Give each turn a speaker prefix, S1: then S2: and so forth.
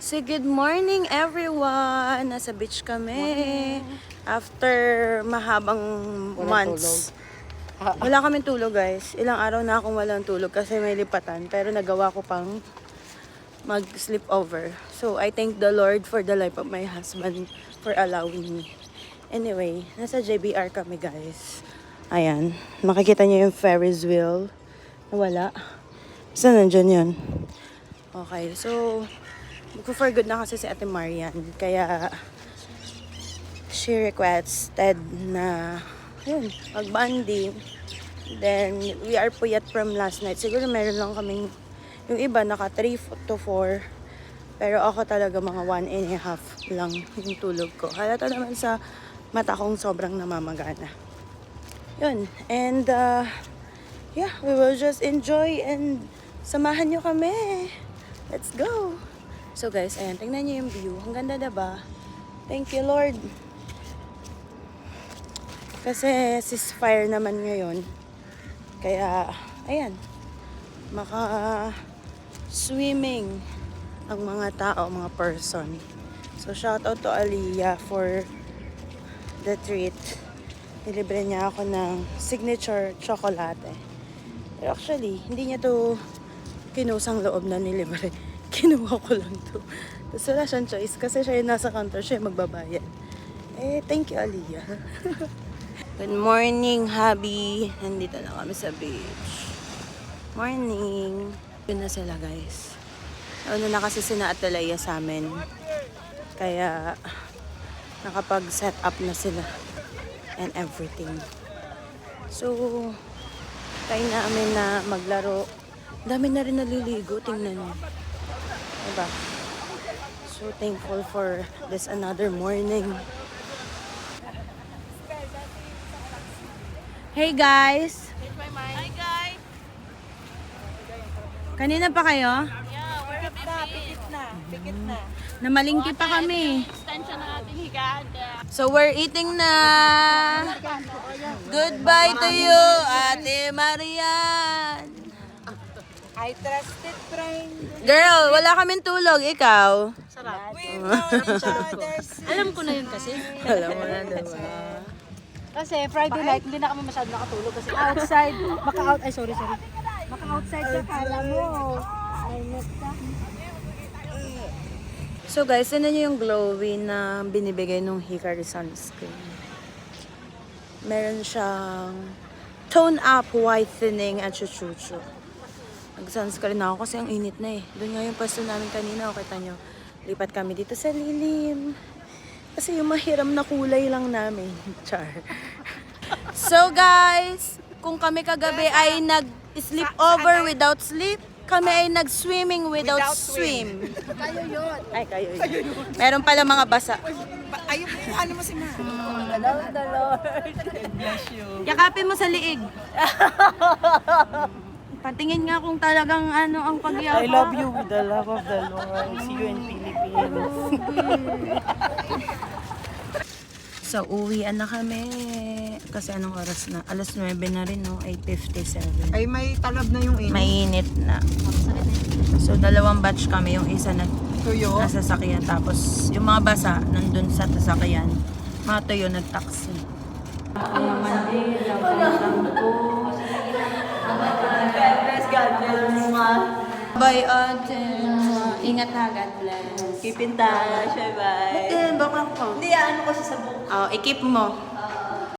S1: So good morning everyone! Nasa beach kami. After mahabang months. Wala kaming tulog guys. Ilang araw na akong walang tulog kasi may lipatan. Pero nagawa ko pang mag-sleep over. So I thank the Lord for the life of my husband for allowing me. Anyway, nasa JBR kami guys. Ayan. Makikita niyo yung Ferris wheel. Wala. Saan nandyan yun? Okay, so for good na kasi si Ate Marian. Kaya she requested na yun, mag-bonding. Then we are puyat from last night. Siguro meron lang kaming, yung iba naka 3 to 4. Pero ako talaga mga 1.5 lang yung tulog ko. Halata naman sa mata kong sobrang namamagana. Yun. And yeah, we will just enjoy and samahan nyo kami. Let's go! So guys, ayan, tingnan nyo yung view. Ang ganda diba? Thank you Lord. Kasi ceasefire naman ngayon. Kaya, ayan, maka-swimming ang mga tao, mga person. So shout out to Aliyah for the treat. Nilibre niya ako ng signature chocolate. Pero actually, hindi niya to kinusang loob na nilibre. Kinuha ko lang to. Tapos wala siyang choice kasi siya yung nasa counter, siya yung magbabayad. Eh, thank you, Aliyah. Good morning, hubby. Nandito na kami sa beach. Morning. Yun na sila, guys. Ano na kasi sina Atalaya sa amin. Kaya, nakapag-set up na sila. And everything. So, tayo namin na maglaro. Dami na rin naliligo. Tingnan nyo. Diba? So thankful for this another morning. Hey guys!
S2: Hi guys!
S1: Kanina pa kayo?
S2: Yeah, we're
S3: Pikit na.
S1: Namalingki pa kami.
S2: extension ng ating higada.
S1: So we're eating na. Goodbye to you, Ate Marian.
S3: I trusted friend.
S1: Girl, wala kaming tulog. Ikaw?
S2: Sarap.
S3: We know each other's.
S2: Alam ko na yun kasi.
S1: Alam mo na, diba?
S3: Kasi Friday night, hindi na kami masyado nakatulog kasi outside, sorry. Maka-outside ka, kala mo. Mainit ka.
S1: So guys, yun na yung glowy na binibigay nung Hikari sunscreen. Meron siyang tone up whitening at chuchuchu. Nag-sunscreen na ako kasi ang init na eh. Doon nga yung pwesto namin kanina, o kita nyo. Lipat kami dito sa lilim. Kasi yung mahiram na kulay lang namin. Char. So guys, kung kami kagabi ay nag-sleep over without sleep, kami ay nag-swimming without swim.
S3: Kayo yun.
S1: Ay, kayo yun. Meron pala mga basa.
S3: Ayun mo, ano mo si Ma? The Lord. Bless you.
S1: Yakapin mo sa liig. Patingin nga kung talagang ano ang pagyapa.
S4: I love you with the love of the Lord. See you in Philippines.
S1: So, uwian na kami. Kasi anong oras na? Alas 9 na rin, no? 8:57.
S3: Ay, may talab na yung
S1: Mainit na. So, dalawang batch kami. Yung isa na
S3: tuyo.
S1: nasa sasakyan. Tapos, yung mga basa nandun sa sasakyan. Mga tuyo nag-taxi. Ako naman din.
S2: God bless mo.
S1: Bye, ate. Ingat ha, God bless.
S2: Keep in touch. Bye-bye.
S1: Bakit? Baka ko.
S2: Hindi, ano ko siya sa buka.
S1: Oh, i-keep mo.